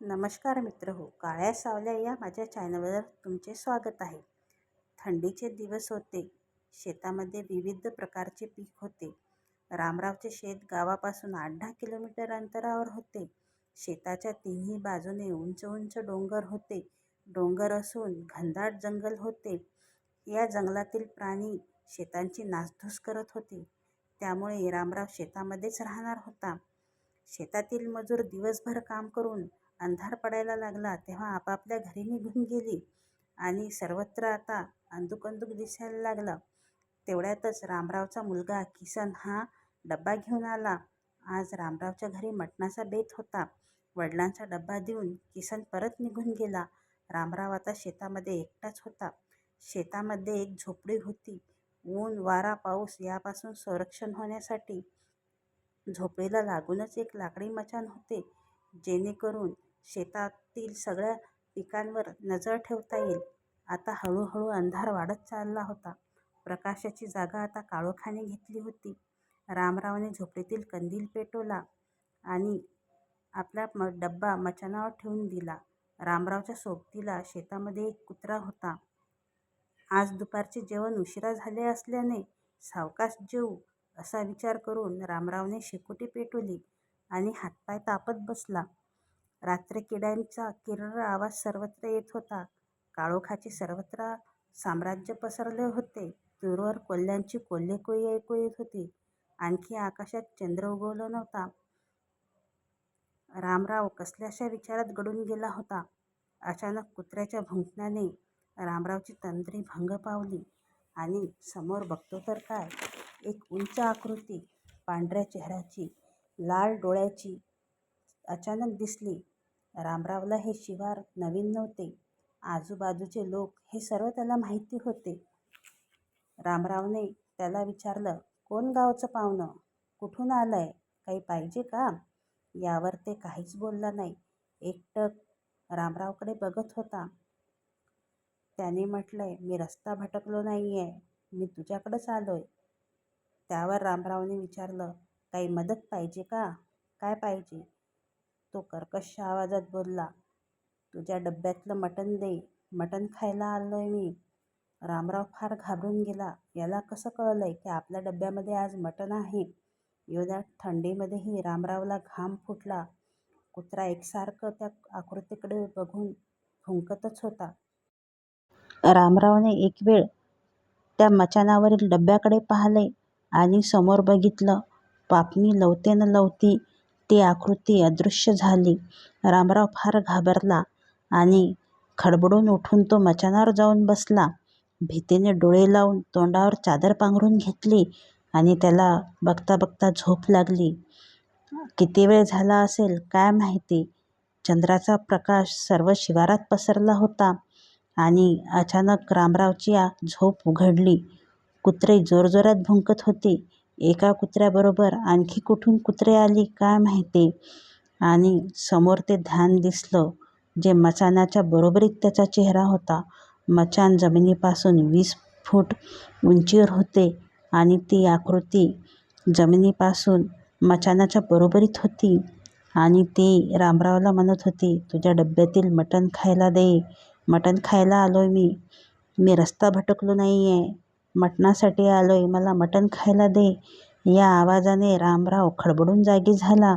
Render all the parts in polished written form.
नमस्कार मित्र हो, काळ्या सावल्या या माझ्या चॅनलवर तुमचे स्वागत आहे. थंडीचे दिवस होते. शेतामध्ये विविध प्रकारचे पीक होते. रामरावचे शेत गावापासून 8-10 किलोमीटर अंतरावर होते. शेताच्या तिन्ही बाजूने उंच उंच डोंगर होते. डोंगर असून घनदाट जंगल होते. या जंगलातील प्राणी शेतांची नासधूस करत होते. त्यामुळे रामराव शेतामध्येच राहणार होता. शेतातील मजूर दिवसभर काम करून अंधार पडायला लागला तेव्हा आपापल्या घरी निघून गेली आणि सर्वत्र आता अंधुकंदुक दिसायला लागला. तेवढ्यातच रामरावचा मुलगा किसन हा डब्बा घेऊन आला. आज रामरावच्या घरी मटणाचा बेत होता. वडिलांचा डब्बा देऊन किसन परत निघून गेला. रामराव आता शेतामध्ये एकटाच होता. शेतामध्ये एक झोपडी होती. ऊन, वारा, पाऊस यापासून संरक्षण होण्यासाठी झोपडीला लागूनच एक लाकडी मचाण होते, जेणेकरून शेतातील सगळ्या पिकांवर नजर ठेवता येईल. आता हळूहळू अंधार वाढत चालला होता. प्रकाशाची जागा आता काळोखाने घेतली होती. रामरावने झोपडीतील कंदील पेटवला आणि आपला डब्बा मचाणावर ठेवून दिला. रामरावच्या सोबतीला शेतामध्ये एक कुत्रा होता. आज दुपारचे जेवण उशिरा झाले असल्याने सावकाश जेवू असा विचार करून रामरावने शेकोटी पेटवली आणि हातपाय तापत बसला. रात्री किड्यांचा किर्र आवाज सर्वत्र येत होता. काळोखाचे सर्वत्र साम्राज्य पसरले होते. दूरवर कोल्ह्यांची कोल्हेकोई ऐकू येत होती. आणखी आकाशात चंद्र उगवला नव्हता. रामराव कसल्याशा विचारात गढून गेला होता. अचानक कुत्र्याच्या भुंकण्याने रामरावची तंद्री भंग पावली आणि समोर बघतो तर काय, एक उंच आकृती पांढऱ्या चेहऱ्याची, लाल डोळ्याची अचानक दिसली. रामरावला हे शिवार नवीन नव्हते. आजूबाजूचे लोक हे सर्व त्याला माहिती होते. रामरावने त्याला विचारलं, कोण गावचं पाहुणं? कुठून आलंय? काही पाहिजे का? यावर ते काहीच बोलला नाही. एकटक रामरावकडे बघत होता. त्याने म्हटलंय, मी रस्ता भटकलो नाहीये, मी तुझ्याकडेच आलोय. त्यावर रामरावने विचारलं, काही मदत पाहिजे का? काय पाहिजे? तो कर्कश आवाजात बोलला, तुझ्या डब्यातलं मटण दे, मटण खायला आलोय मी. रामराव फार घाबरून गेला. याला कसं कळलंय की आपल्या डब्यामध्ये आज मटण आहे? एवढ्या थंडीमध्येही रामरावला घाम फुटला. कुत्रा एकसारखं त्या आकृतीकडे बघून भुंकतच होता. रामरावने एक वेळ त्या मचाणावरील डब्याकडे पाहिले आणि समोर बघितलं. पापणी लवते न लवती ती आकृती अदृश्य झाली. रामराव फार घाबरला आणि खडबडून उठून तो मचाणावर जाऊन बसला. भीतीने डोळे लावून तोंडावर चादर पांघरून घेतली आणि त्याला बघता बघता झोप लागली. किती वेळ झाला असेल काय माहिती. चंद्राचा प्रकाश सर्व शिवारात पसरला होता आणि अचानक रामरावची झोप उघडली. कुत्रे जोरजोरात भुंकत होते. एका कुत्र्याबरोबर आणखी कुठून कुत्रे आली काय माहिती. आणि समोर ते ध्यान दिसलं, जे मचाणाच्या बरोबरीत त्याचा चेहरा होता. मचाण जमिनीपासून 20 फूट उंचीवर होते आणि ती आकृती जमिनीपासून मचाणाच्या बरोबरीत होती आणि ती रामरावला म्हणत होती, तुझ्या डब्यातील मटण खायला दे, मटण खायला आलोय मी. मी रस्ता भटकलो नाही आहे, मटणासाठी आलोय, मला मटण खायला दे. या आवाजाने रामराव खडबडून जागी झाला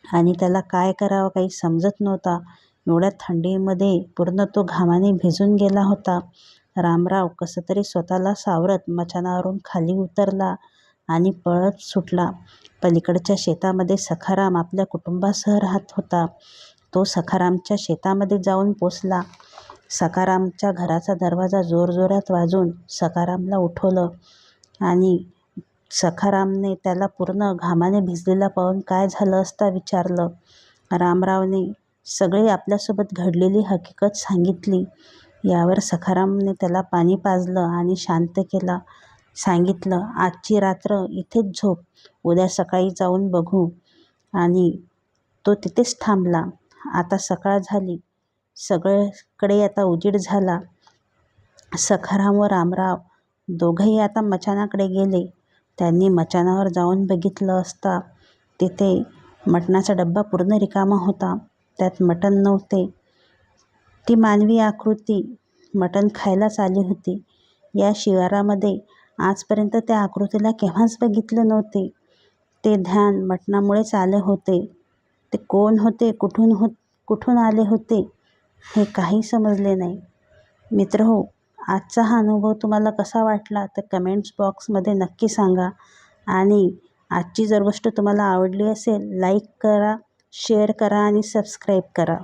आणि त्याला काय करावं काही समजत नव्हता. एवढ्या थंडीमध्ये पूर्ण तो घामाने भिजून गेला होता. रामराव कसं तरी स्वतःला सावरत मचाणावरून खाली उतरला आणि पळत सुटला. पलीकडच्या शेतामध्ये सखाराम आपल्या कुटुंबासह राहत होता. तो सखारामच्या शेतामध्ये जाऊन पोचला. सखारामच्या घराचा दरवाजा जोरजोरात वाजून सखारामला उठवलं आणि सखारामने त्याला पूर्ण घामाने भिजलेला पाहून काय झालं असता विचारलं. रामरावने सगळे आपल्यासोबत घडलेली हकीकत सांगितली. यावर सखारामने त्याला पाणी पाजलं आणि शांत केला. सांगितलं, आजची रात्र इथेच झोप, उद्या सकाळी जाऊन बघू. आणि तो तिथेच थांबला. आता सकाळ झाली. सगळीकडे आता उजेड झाला. सखाराम व रामराव दोघंही आता मचाणाकडे गेले. त्यांनी मचाणावर जाऊन बघितलं असता तिथे मटणाचा डब्बा पूर्ण रिकामा होता. त्यात मटण नव्हते. ती मानवी आकृती मटण खायलाच आली होती. या शिवारामध्ये आजपर्यंत त्या आकृतीला केव्हाच बघितले नव्हते. ते ध्यान मटणामुळेच आले होते. ते कोण होते, कुठून आले होते हे काही समजले नाही. मित्रहो, आजचा हा अनुभव तुम्हाला कसा वाटला तर कमेंट्स बॉक्समध्ये नक्की सांगा. आणि आजची जर गोष्ट तुम्हाला आवडली असेल, लाईक करा, शेअर करा आणि सबस्क्राईब करा.